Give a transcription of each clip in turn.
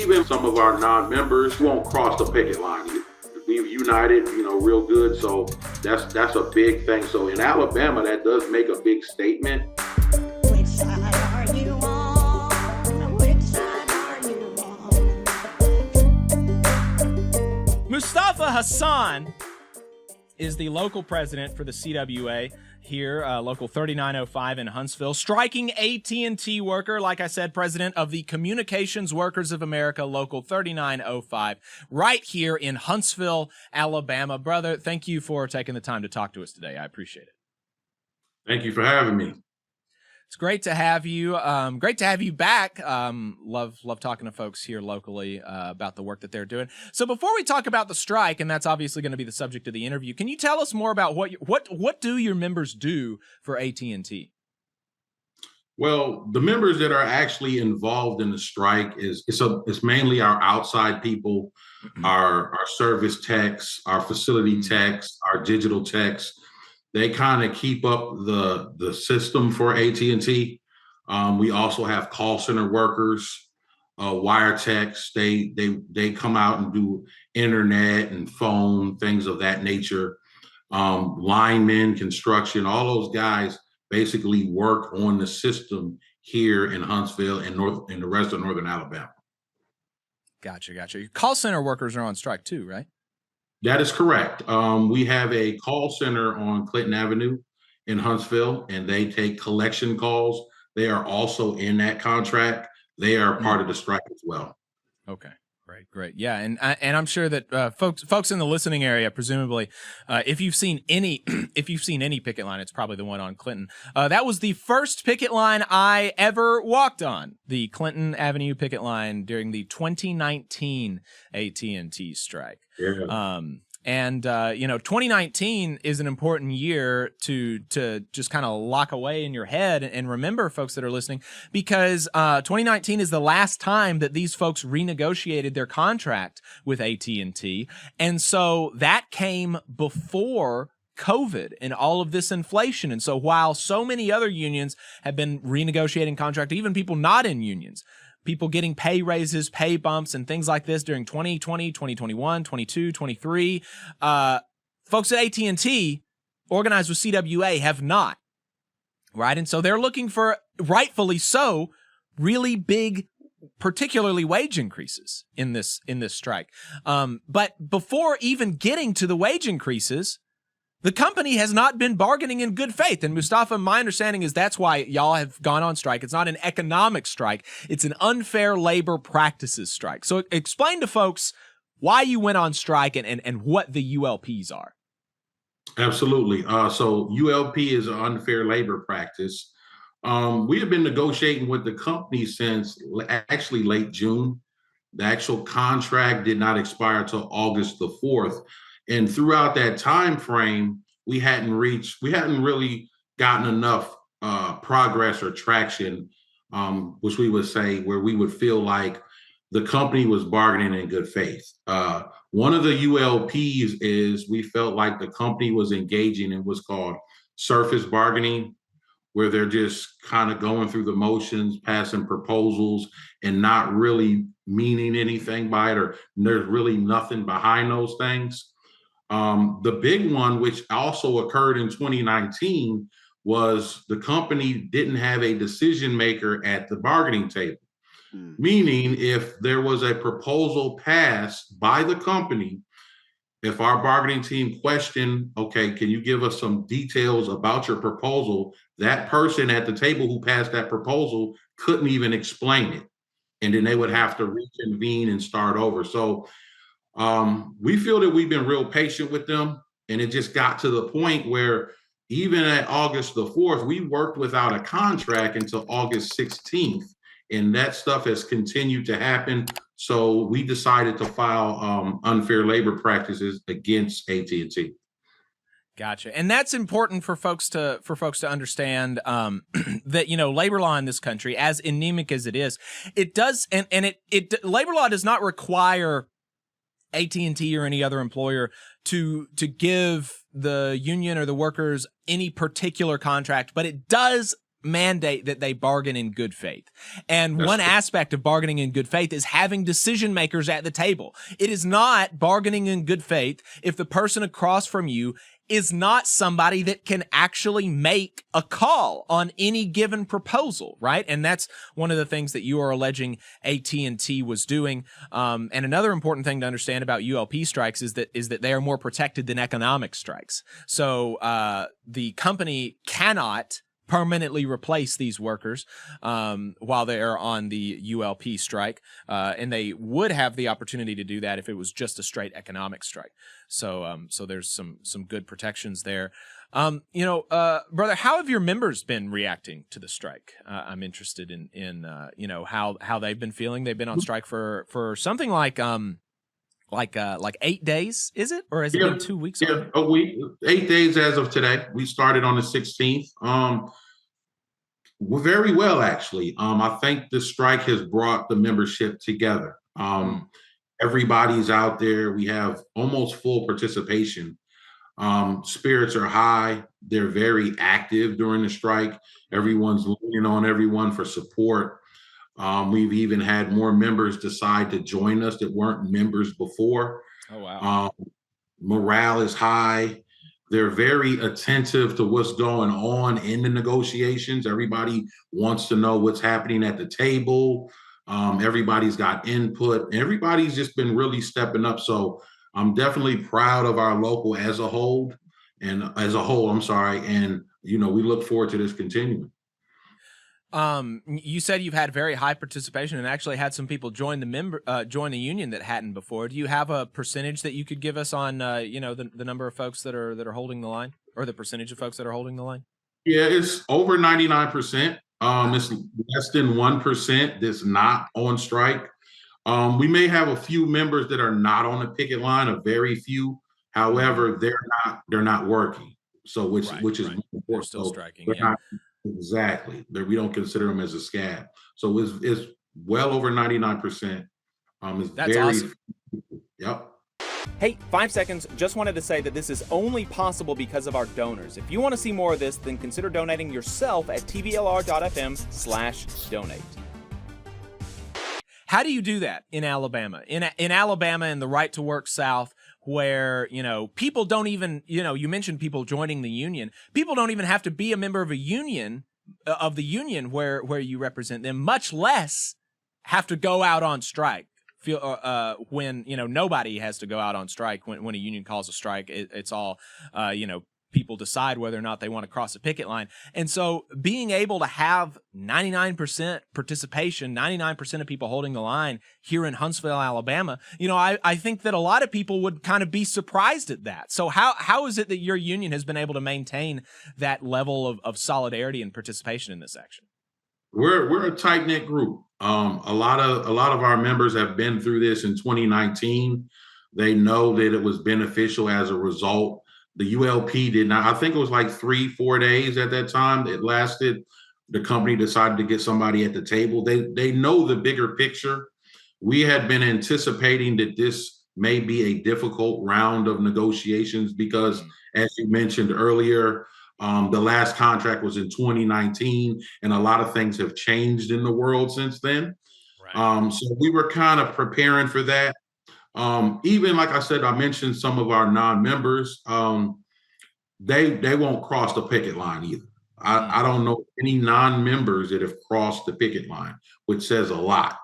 even some of our non-members won't cross the picket line. We've united, real good. So that's a big thing. So in Alabama, that does make a big statement. Which side are you on? Which side are you on? Mustafa Hassan is the local president for the CWA here, local 3905 in Huntsville, striking AT&T worker, like I said, president of the Communications Workers of America, local 3905, right here in Huntsville, Alabama. Brother, thank you for taking the time to talk to us today. I appreciate it. Thank you for having me. It's great to have you. Great to have you back. Love talking to folks here locally about the work that they're doing. So before we talk about the strike, and that's obviously going to be the subject of the interview, can you tell us more about what do your members do for AT&T? Well, the members that are actually involved in the strike it's mainly our outside people, our service techs, our facility techs, our digital techs. They kind of keep up the system for AT&T. We also have call center workers, wire techs. They come out and do internet and phone, things of that nature. Linemen, construction, all those guys basically work on the system here in Huntsville and the rest of Northern Alabama. Gotcha. Your call center workers are on strike too, right? That is correct. We have a call center on Clinton Avenue in Huntsville, and they take collection calls. They are also in that contract. They are part of the strike as well. Okay, great. Yeah, and I'm sure that folks in the listening area, presumably, if you've seen any picket line, it's probably the one on Clinton. That was the first picket line I ever walked on, the Clinton Avenue picket line during the 2019 AT&T strike. Yeah. 2019 is an important year to just kind of lock away in your head and remember, folks that are listening, because 2019 is the last time that these folks renegotiated their contract with AT&T. And so that came before COVID and all of this inflation. And so while so many other unions have been renegotiating contract, even people not in unions, people getting pay raises, pay bumps, and things like this during 2020, 2021, 22, 23. Folks at AT&T, organized with CWA, have not, right? And so they're looking for, rightfully so, really big, particularly wage increases in this strike. But before even getting to the wage increases, the company has not been bargaining in good faith. And Mustafa, my understanding is that's why y'all have gone on strike. It's not an economic strike. It's an unfair labor practices strike. So explain to folks why you went on strike and what the ULPs are. Absolutely. So ULP is an unfair labor practice. We have been negotiating with the company since actually late June. The actual contract did not expire until August the 4th. And throughout that time frame, we hadn't really gotten enough progress or traction, which we would say where we would feel like the company was bargaining in good faith. One of the ULPs is we felt like the company was engaging in what's called surface bargaining, where they're just kind of going through the motions, passing proposals, and not really meaning anything by it, or there's really nothing behind those things. The big one, which also occurred in 2019, was the company didn't have a decision maker at the bargaining table. Meaning, if there was a proposal passed by the company, if our bargaining team questioned, okay, can you give us some details about your proposal? That person at the table who passed that proposal couldn't even explain it. And then they would have to reconvene and start over. So we feel that we've been real patient with them, and it just got to the point where even at August the 4th, we worked without a contract until August 16th, and that stuff has continued to happen. So we decided to file unfair labor practices against AT&T. Gotcha. And that's important for folks to understand that, labor law in this country, as anemic as it is, it does, and labor law does not require AT&T or any other employer to give the union or the workers any particular contract, but it does mandate that they bargain in good faith. And That's one true. aspect of bargaining in good faith is having decision makers at the table. It is not bargaining in good faith if the person across from you is not somebody that can actually make a call on any given proposal, right? And that's one of the things that you are alleging AT&T was doing. And another important thing to understand about ULP strikes is that they are more protected than economic strikes. So the company cannot permanently replace these workers while they are on the ULP strike, and they would have the opportunity to do that if it was just a straight economic strike. So there's some good protections there. Brother, how have your members been reacting to the strike? I'm interested in how they've been feeling. They've been on strike for something like 8 days, is it? Or has it been 2 weeks? Yeah, a week, 8 days as of today. We started on the 16th. Well, very well, actually. I think the strike has brought the membership together. Everybody's out there. We have almost full participation. Spirits are high. They're very active during the strike. Everyone's leaning on everyone for support. We've even had more members decide to join us that weren't members before. Oh, wow. Morale is high. They're very attentive to what's going on in the negotiations. Everybody wants to know what's happening at the table. Everybody's got input. Everybody's just been really stepping up. So I'm definitely proud of our local as a whole, and we look forward to this continuing. You said you've had very high participation and actually had some people join the union that hadn't before. Do you have a percentage that you could give us on, the number of folks that are holding the line, or the percentage of folks that are holding the line? Yeah, it's over 99%. It's less than 1% that's not on strike. We may have a few members that are not on the picket line, a very few. However, they're not working. So which is right. important. They're still striking. They're Yeah. not, exactly. We don't consider them as a scab. So it's well over 99%. That's awesome. Yep. Hey, 5 seconds. Just wanted to say that this is only possible because of our donors. If you want to see more of this, then consider donating yourself at tvlr.fm/donate. How do you do that in Alabama? In Alabama, in the Right to Work South, where, people don't even, you mentioned people joining the union. People don't even have to be a member of a union, where you represent them, much less have to go out on strike. When nobody has to go out on strike when a union calls a strike. It's all people decide whether or not they want to cross a picket line. And so being able to have 99% participation, 99% of people holding the line here in Huntsville, Alabama, I think that a lot of people would kind of be surprised at that. So how is it that your union has been able to maintain that level of solidarity and participation in this action? We're a tight-knit group. A lot of our members have been through this in 2019. They know that it was beneficial as a result. The ULP did not, I think it was like 3-4 days at that time it lasted. The company decided to get somebody at the table. They know the bigger picture. We had been anticipating that this may be a difficult round of negotiations because, as you mentioned earlier, the last contract was in 2019, and a lot of things have changed in the world since then. Right. So we were kind of preparing for that. Even like I said, I mentioned some of our non-members. They won't cross the picket line either. I don't know any non-members that have crossed the picket line, which says a lot.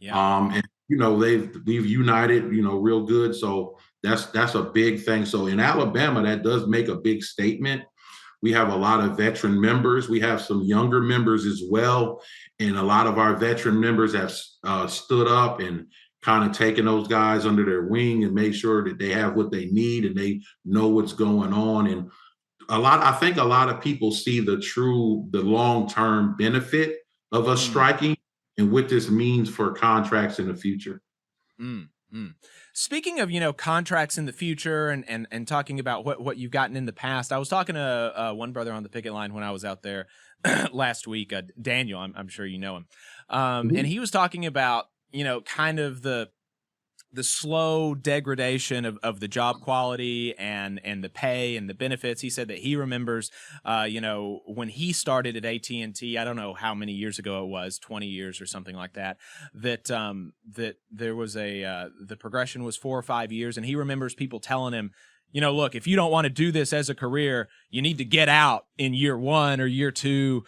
Yeah. And we've united, real good. So that's a big thing. So in Alabama, that does make a big statement. We have a lot of veteran members. We have some younger members as well. And a lot of our veteran members have stood up and kind of taken those guys under their wing and made sure that they have what they need and they know what's going on. And I think a lot of people see the long-term benefit of us striking and what this means for contracts in the future. Speaking of, contracts in the future and talking about what you've gotten in the past, I was talking to one brother on the picket line when I was out there last week, Daniel, I'm sure you know him. And he was talking about, kind of the the slow degradation of the job quality and the pay and the benefits. He said that he remembers, when he started at AT&T, I don't know how many years ago it was, 20 years or something like that, that there was the progression was 4 or 5 years. And he remembers people telling him, look, if you don't want to do this as a career, you need to get out in year 1 or year 2.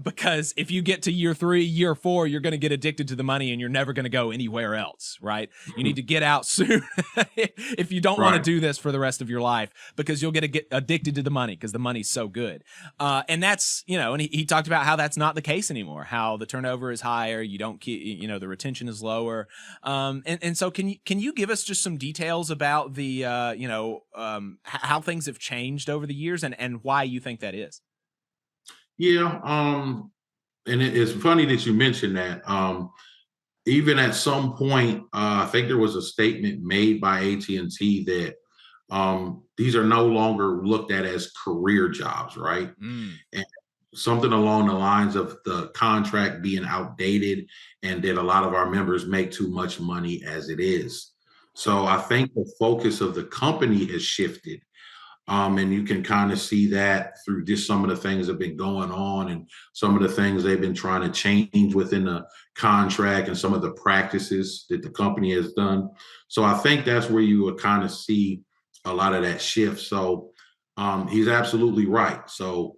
Because if you get to year 3, year 4, you're going to get addicted to the money and you're never going to go anywhere else, right? You need to get out soon if you don't want to do this for the rest of your life, because you'll get addicted to the money because the money's so good. And that's, and he talked about how that's not the case anymore, how the turnover is higher, you don't keep, the retention is lower. And so can you give us just some details about the, how things have changed over the years and why you think that is? Yeah, and it's funny that you mentioned that. Even at some point, I think there was a statement made by AT&T that these are no longer looked at as career jobs, right? And something along the lines of the contract being outdated, and that a lot of our members make too much money as it is. So I think the focus of the company has shifted. And you can kind of see that through just some of the things that have been going on and some of the things they've been trying to change within the contract and some of the practices that the company has done. So I think that's where you would kind of see a lot of that shift. So he's absolutely right. So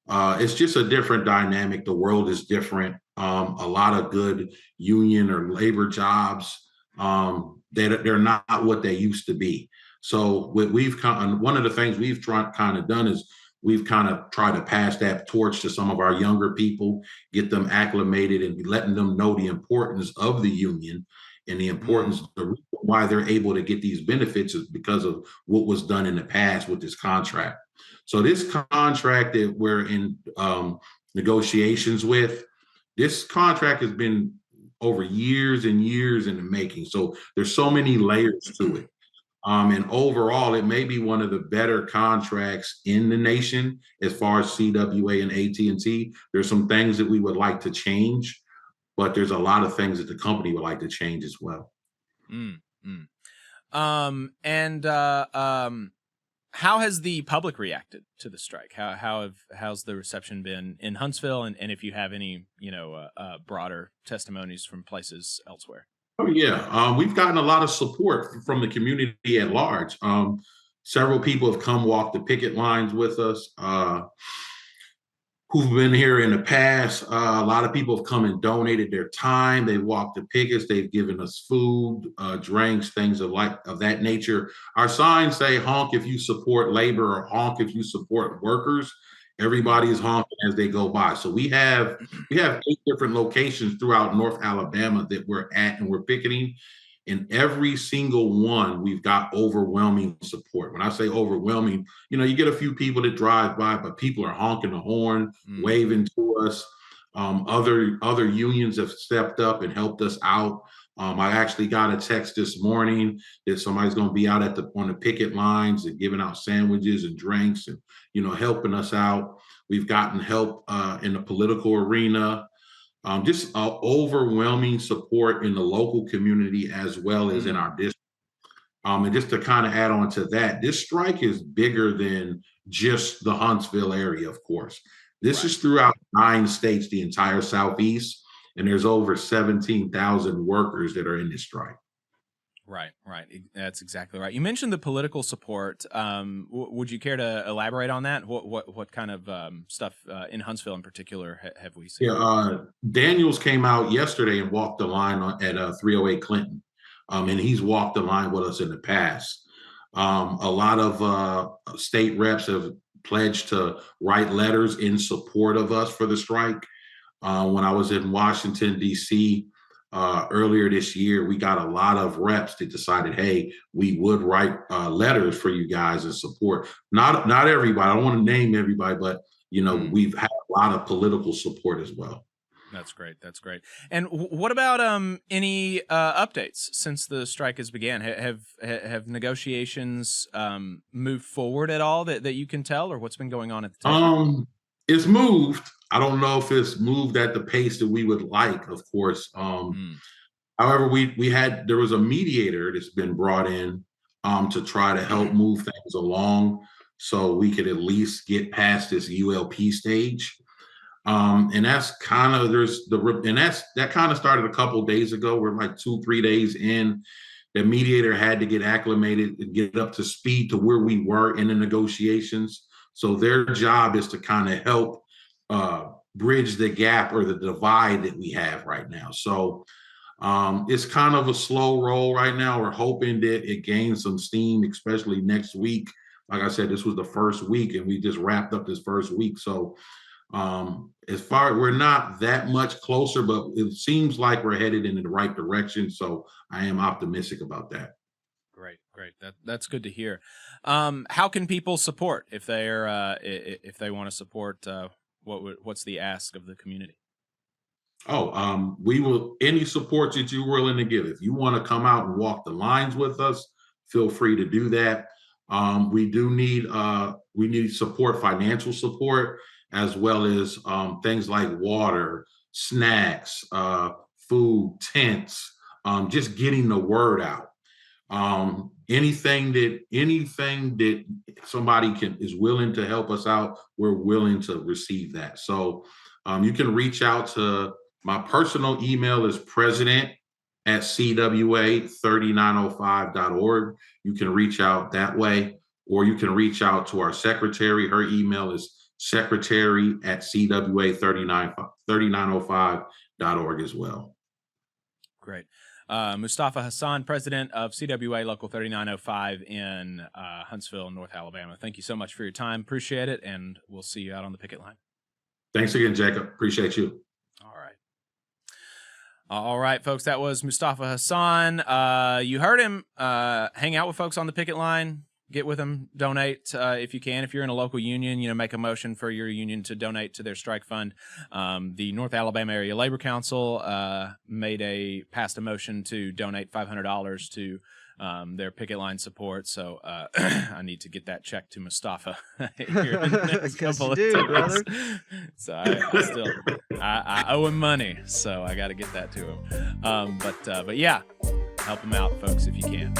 it's just a different dynamic. The world is different. A lot of good union or labor jobs, they're not what they used to be. So one of the things we've kind of done is we've kind of tried to pass that torch to some of our younger people, get them acclimated and letting them know the importance of the union and the importance, the reason why they're able to get these benefits is because of what was done in the past with this contract. So this contract that we're in negotiations with, this contract has been over years and years in the making. So there's so many layers to it. And overall, it may be one of the better contracts in the nation as far as CWA and AT&T. There's some things that we would like to change, but there's a lot of things that the company would like to change as well. How has the public reacted to the strike? How's the reception been in Huntsville? And if you have any, broader testimonies from places elsewhere? Oh yeah, we've gotten a lot of support from the community at large. Several people have come walk the picket lines with us, who've been here in the past. A lot of people have come and donated their time. They've walked the pickets. They've given us food, drinks, things of that nature. Our signs say "honk if you support labor" or "honk if you support workers." Everybody is honking as they go by. So we have 8 different locations throughout North Alabama that we're at and we're picketing. In every single one, we've got overwhelming support. When I say overwhelming, you get a few people that drive by, but people are honking the horn, waving to us. Other unions have stepped up and helped us out. I actually got a text this morning that somebody's going to be out on the picket lines and giving out sandwiches and drinks and, helping us out. We've gotten help in the political arena, just overwhelming support in the local community as well as in our district. And just to kind of add on to that, this strike is bigger than just the Huntsville area, of course. This is throughout 9 states, the entire Southeast. And there's over 17,000 workers that are in this strike. Right. That's exactly right. You mentioned the political support. Would you care to elaborate on that? What kind of stuff in Huntsville in particular have we seen? Yeah, Daniels came out yesterday and walked the line at 308 Clinton, and he's walked the line with us in the past. A lot of state reps have pledged to write letters in support of us for the strike. When I was in Washington, D.C. Earlier this year, we got a lot of reps that decided, hey, we would write letters for you guys in support. Not everybody. I don't want to name everybody, but we've had a lot of political support as well. That's great. And what about any updates since the strike has began? Have negotiations moved forward at all that you can tell, or what's been going on at the table? It's moved. I don't know if it's moved at the pace that we would like, of course. However, there was a mediator that's been brought in to try to help move things along so we could at least get past this ULP stage. And that's kind of that kind of started a couple days ago. We're like 2-3 days in. The mediator had to get acclimated and get up to speed to where we were in the negotiations. So their job is to kind of help bridge the gap or the divide that we have right now. So it's kind of a slow roll right now. We're hoping that it gains some steam, especially next week. Like I said, this was the first week and we just wrapped up this first week. So we're not that much closer, but it seems like we're headed in the right direction. So I am optimistic about that. Great. That's good to hear. How can people support if they want to support? What's the ask of the community? We will, any support that you're willing to give. If you want to come out and walk the lines with us, feel free to do that. We need support, financial support, as well as things like water, snacks, food, tents, just getting the word out. Anything that somebody is willing to help us out, we're willing to receive that. So you can reach out to my personal email is president@cwa3905.org. You can reach out that way, or you can reach out to our secretary. Her email is secretary@cwa3905.org as well. Great. Mustafa Hassan, president of CWA Local 3905 in Huntsville, North Alabama. Thank you so much for your time. Appreciate it, and we'll see you out on the picket line. Thanks again, Jacob. Appreciate you. All right, folks, that was Mustafa Hassan. You heard him. Hang out with folks on the picket line. Get with them. Donate if you can. If you're in a local union, make a motion for your union to donate to their strike fund. The North Alabama Area Labor Council passed a motion to donate $500 to their picket line support. So I need to get that check to Mustafa here in the next couple of days. So I owe him money, so I got to get that to him. But yeah, help him out, folks, if you can.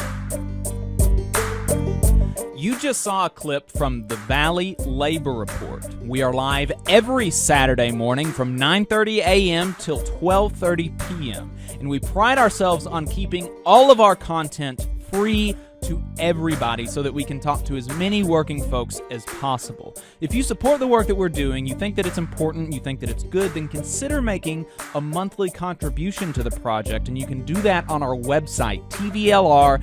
You just saw a clip from the Valley Labor Report. We are live every Saturday morning from 9:30 a.m. till 12:30 p.m. And we pride ourselves on keeping all of our content free to everybody so that we can talk to as many working folks as possible. If you support the work that we're doing, you think that it's important, you think that it's good, then consider making a monthly contribution to the project, and you can do that on our website, tvlr.fm.